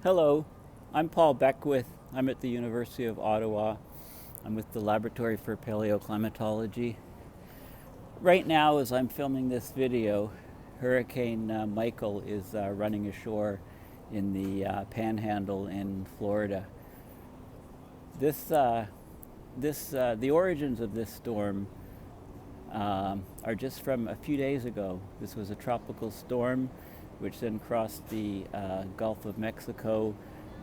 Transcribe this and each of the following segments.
Hello, I'm Paul Beckwith. I'm at the University of Ottawa. I'm with the Laboratory for Paleoclimatology. Right now, as I'm filming this video, Hurricane Michael is running ashore in the panhandle in Florida. The origins of this storm are just from a few days ago. This was a tropical storm which then crossed the Gulf of Mexico,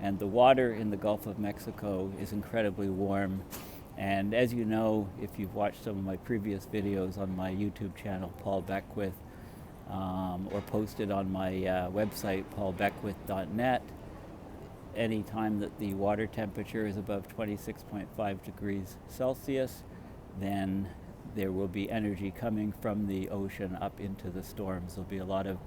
and the water in the Gulf of Mexico is incredibly warm. And as you know, if you've watched some of my previous videos on my YouTube channel, Paul Beckwith, or posted on my website, paulbeckwith.net, any time that the water temperature is above 26.5 degrees Celsius, then there will be energy coming from the ocean up into the storms. There'll be a lot of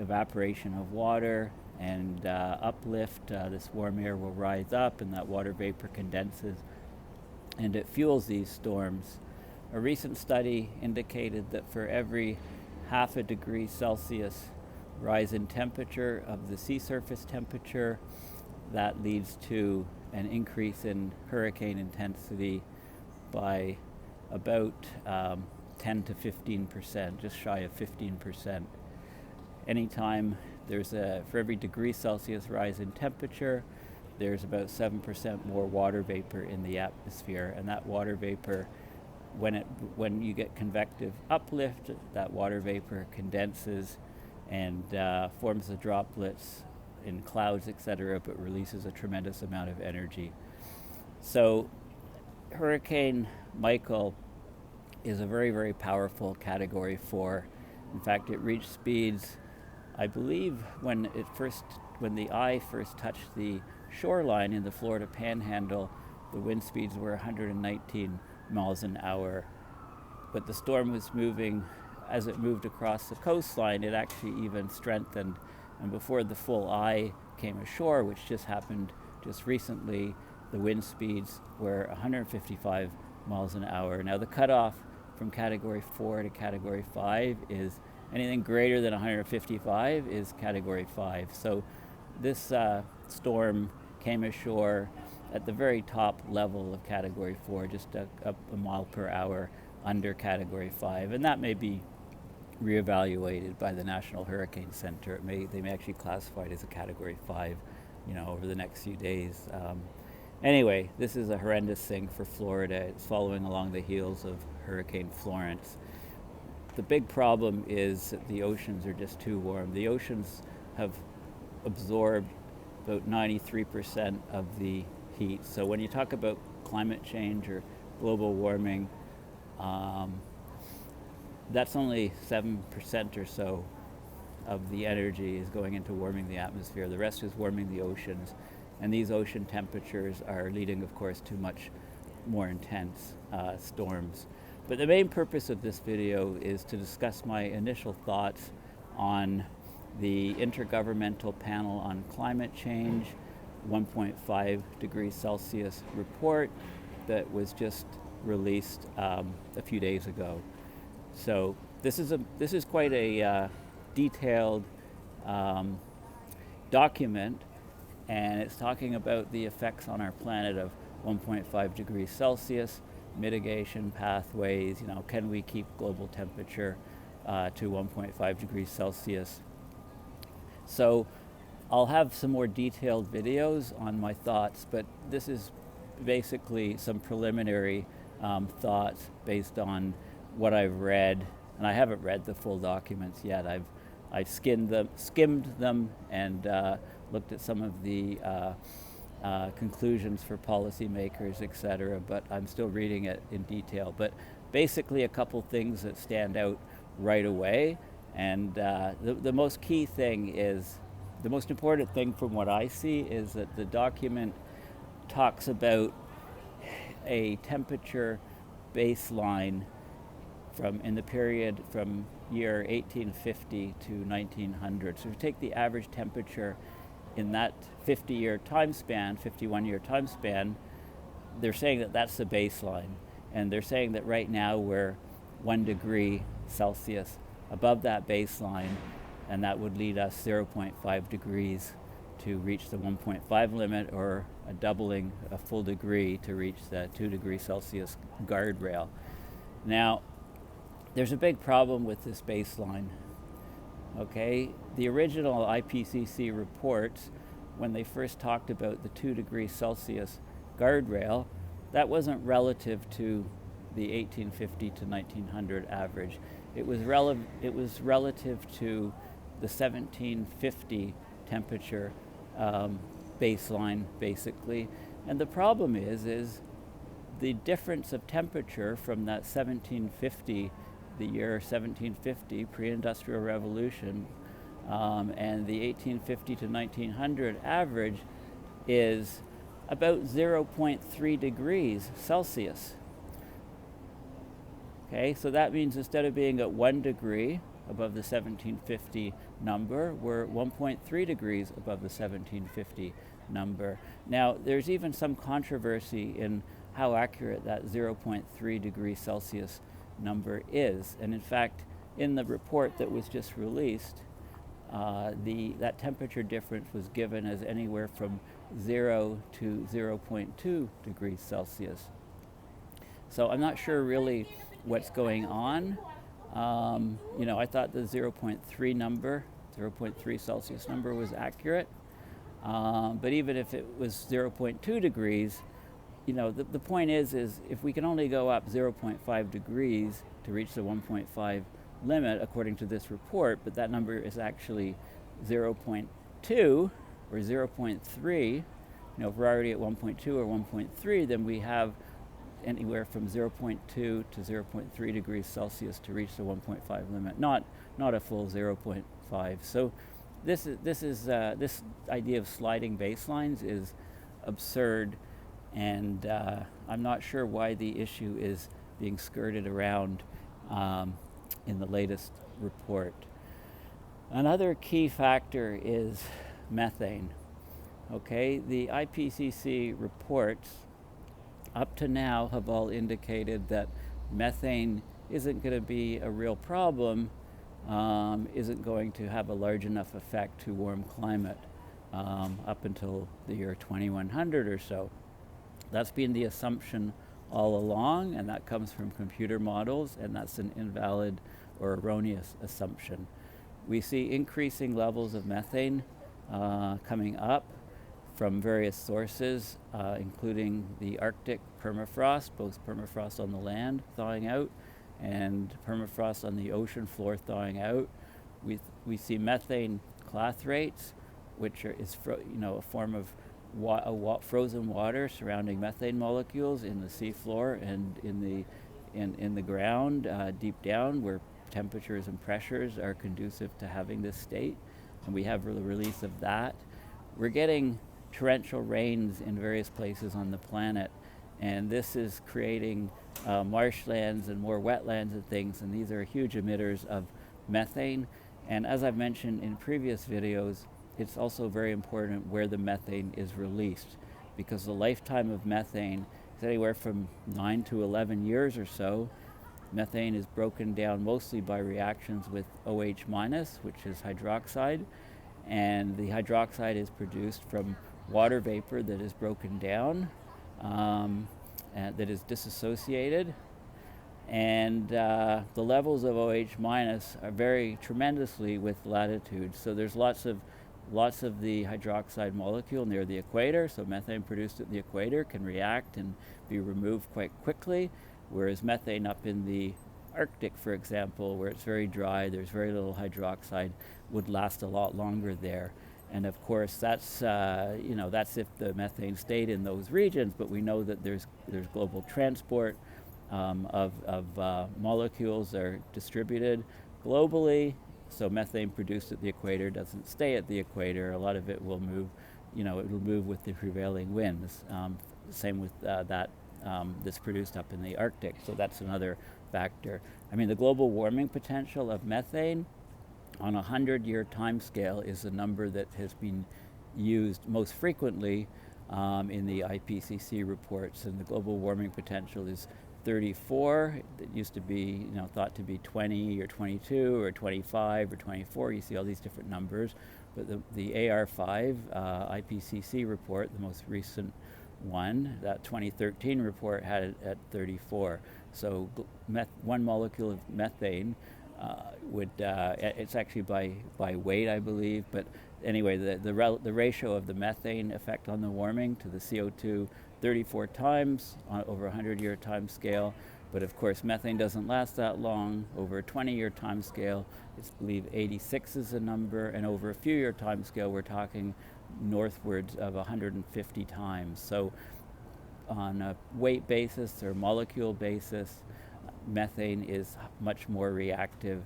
evaporation of water and uplift. This warm air will rise up and that water vapor condenses and it fuels these storms. A recent study indicated that for every half a degree Celsius rise in temperature of the sea surface temperature, that leads to an increase in hurricane intensity by about 10 to 15%, just shy of 15%. Anytime for every degree Celsius rise in temperature, there's about 7% more water vapor in the atmosphere, and that water vapor, when you get convective uplift, that water vapor condenses and forms the droplets in clouds, etc., but releases a tremendous amount of energy. So Hurricane Michael is a very, very powerful Category 4. In fact, it reached speeds, I believe, when the eye first touched the shoreline in the Florida Panhandle, the wind speeds were 119 miles an hour. But the storm was moving, as it moved across the coastline, it actually even strengthened. And before the full eye came ashore, which just happened just recently, the wind speeds were 155 miles an hour. Now the cutoff from Category 4 to Category 5 is anything greater than 155 is Category 5. So this storm came ashore at the very top level of Category 4, just a mile per hour under Category 5. And that may be reevaluated by the National Hurricane Center. They may actually classify it as a Category 5, over the next few days. Anyway, this is a horrendous thing for Florida. It's following along the heels of Hurricane Florence. The big problem is that the oceans are just too warm. The oceans have absorbed about 93% of the heat. So when you talk about climate change or global warming, that's only 7% or so of the energy is going into warming the atmosphere. The rest is warming the oceans. And these ocean temperatures are leading, of course, to much more intense storms. But the main purpose of this video is to discuss my initial thoughts on the Intergovernmental Panel on Climate Change 1.5 degrees Celsius report that was just released a few days ago. So this is quite a detailed document, and it's talking about the effects on our planet of 1.5 degrees Celsius, mitigation pathways, can we keep global temperature to 1.5 degrees Celsius. So I'll have some more detailed videos on my thoughts, but this is basically some preliminary thoughts based on what I've read, and I haven't read the full documents yet. I've skimmed them and looked at some of the conclusions for policymakers, etc., but I'm still reading it in detail. But basically a couple things that stand out right away, and the most key thing is, the most important thing from what I see is that the document talks about a temperature baseline in the period from year 1850 to 1900. So if you take the average temperature in that 51-year time span, they're saying that that's the baseline. And they're saying that right now we're 1 degree Celsius above that baseline, and that would lead us 0.5 degrees to reach the 1.5 limit, or a doubling, a full degree, to reach the 2 degrees Celsius guardrail. Now, there's a big problem with this baseline. Okay, the original IPCC reports, when they first talked about the 2 degrees Celsius guardrail, that wasn't relative to the 1850 to 1900 average. It was relative to the 1750 temperature baseline, basically. And the problem is the difference of temperature from that 1750, the year 1750, pre-industrial revolution, and the 1850 to 1900 average is about 0.3 degrees Celsius. Okay, so that means instead of being at 1 degree above the 1750 number, we're 1.3 degrees above the 1750 number. Now, there's even some controversy in how accurate that 0.3 degrees Celsius number is. And in fact, in the report that was just released, that temperature difference was given as anywhere from 0 to 0.2 degrees Celsius. So I'm not sure really what's going on. I thought the 0.3 number, 0.3 Celsius number was accurate. But even if it was 0.2 degrees, the point is if we can only go up 0.5 degrees to reach the 1.5 limit, according to this report, but that number is actually 0.2 or 0.3. If we're already at 1.2 or 1.3, then we have anywhere from 0.2 to 0.3 degrees Celsius to reach the 1.5 limit, not a full 0.5. So this idea of sliding baselines is absurd, and I'm not sure why the issue is being skirted around in the latest report. Another key factor is methane. Okay, the IPCC reports up to now have all indicated that methane isn't going to be a real problem, isn't going to have a large enough effect to warm climate up until the year 2100 or so. That's been the assumption all along, and that comes from computer models, and that's an invalid or erroneous assumption. We see increasing levels of methane coming up from various sources, including the Arctic permafrost, both permafrost on the land thawing out and permafrost on the ocean floor thawing out. We see methane clathrates, which is a form of frozen water surrounding methane molecules in the seafloor and in the ground deep down, where temperatures and pressures are conducive to having this state, and we have the release of that. We're getting torrential rains in various places on the planet, and this is creating marshlands and more wetlands and things, and these are huge emitters of methane. And as I've mentioned in previous videos, it's also very important where the methane is released, because the lifetime of methane is anywhere from 9 to 11 years or so. Methane is broken down mostly by reactions with OH-, which is hydroxide, and the hydroxide is produced from water vapor that is broken down, and that is disassociated, and the levels of OH- vary tremendously with latitude. So there's lots of the hydroxide molecule near the equator, so methane produced at the equator can react and be removed quite quickly, whereas methane up in the Arctic, for example, where it's very dry, there's very little hydroxide, would last a lot longer there. And of course, that's if the methane stayed in those regions, but we know that there's global transport of molecules are distributed globally. So methane produced at the equator doesn't stay at the equator. A lot of it will move, it will move with the prevailing winds. Same with that's produced up in the Arctic. So that's another factor. I mean, the global warming potential of methane on a 100-year time scale is the number that has been used most frequently in the IPCC reports, and the global warming potential is 34. It used to be thought to be 20 or 22 or 25 or 24. You see all these different numbers. but the AR5 IPCC report, the most recent one, that 2013 report had it at 34. So one molecule of methane it's actually by weight, I believe, but anyway, the ratio of the methane effect on the warming to the CO2, 34 times over a 100-year time scale. But of course, methane doesn't last that long. Over a 20-year time scale, it's believed 86 is the number, and over a few-year time scale, we're talking northwards of 150 times. So on a weight basis or molecule basis, methane is much more reactive,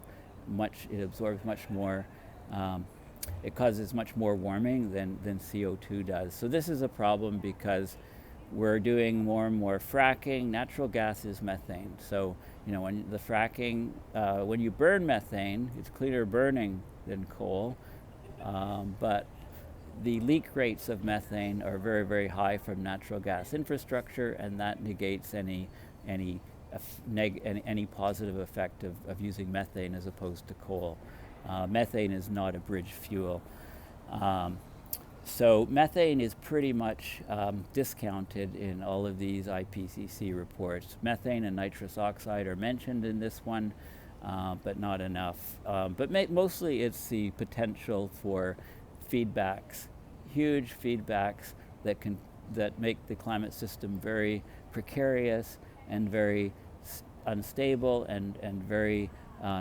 it absorbs much more, it causes much more warming than CO2 does. So this is a problem because we're doing more and more fracking. Natural gas is methane. So, when the fracking, when you burn methane, it's cleaner burning than coal, but the leak rates of methane are very, very high from natural gas infrastructure, and that negates any positive effect of using methane as opposed to coal. Methane is not a bridge fuel. So methane is pretty much discounted in all of these IPCC reports. Methane and nitrous oxide are mentioned in this one, but not enough. But mostly it's the potential for feedbacks, huge feedbacks that make the climate system very precarious and very unstable and very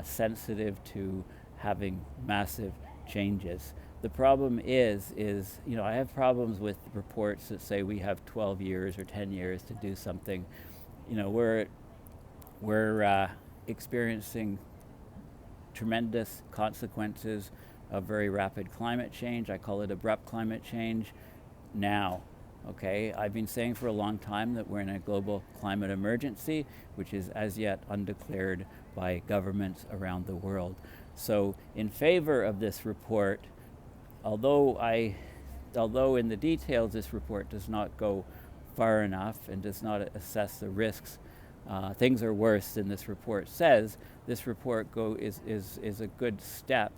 sensitive to having massive changes. The problem is I have problems with reports that say we have 12 years or 10 years to do something. We're experiencing tremendous consequences of very rapid climate change. I call it abrupt climate change now. Okay, I've been saying for a long time that we're in a global climate emergency, which is as yet undeclared by governments around the world. So in favor of this report, although in the details this report does not go far enough and does not assess the risks, things are worse than this report says. This report is a good step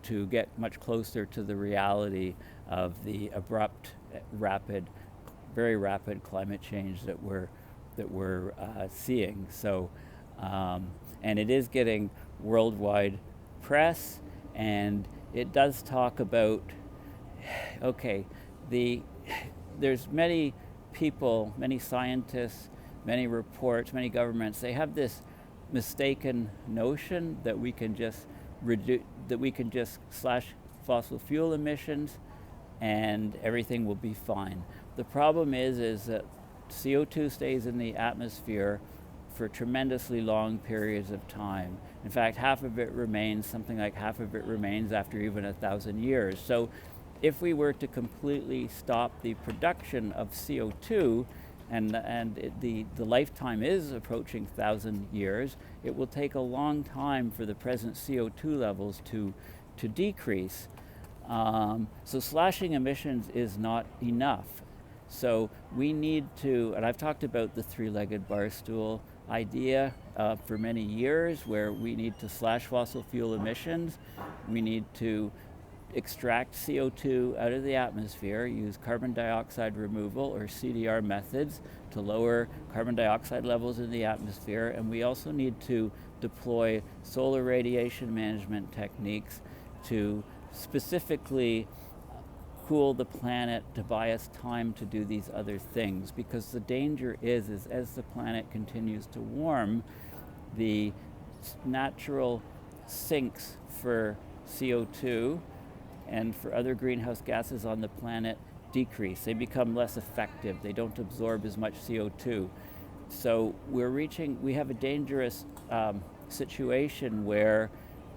to get much closer to the reality of the abrupt, very rapid climate change that we're seeing. So, and it is getting worldwide press, and it does talk about, there's many people, many scientists, many reports, many governments, they have this mistaken notion that we can just slash fossil fuel emissions and everything will be fine. The problem is that CO2 stays in the atmosphere for tremendously long periods of time. In fact, something like half of it remains after even 1,000 years. So if we were to completely stop the production of CO2, and the lifetime is approaching 1,000 years, it will take a long time for the present CO2 levels to decrease. So slashing emissions is not enough. So we need to, and I've talked about the three-legged bar stool idea for many years, where we need to slash fossil fuel emissions. We need to extract CO2 out of the atmosphere, use carbon dioxide removal or CDR methods to lower carbon dioxide levels in the atmosphere, and we also need to deploy solar radiation management techniques to specifically cool the planet, to buy us time to do these other things, because the danger is as the planet continues to warm, the natural sinks for CO2 and for other greenhouse gases on the planet decrease. They become less effective. They don't absorb as much CO2. So we have a dangerous situation where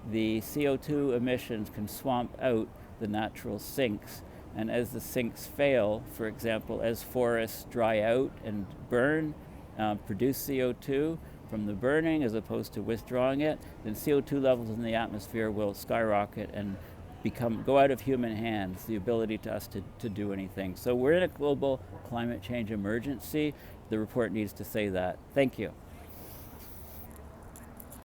the CO2 emissions can swamp out the natural sinks. And as the sinks fail, for example, as forests dry out and burn, produce CO2 from the burning as opposed to withdrawing it, then CO2 levels in the atmosphere will skyrocket and go out of human hands, the ability to us to do anything. So we're in a global climate change emergency. The report needs to say that. Thank you.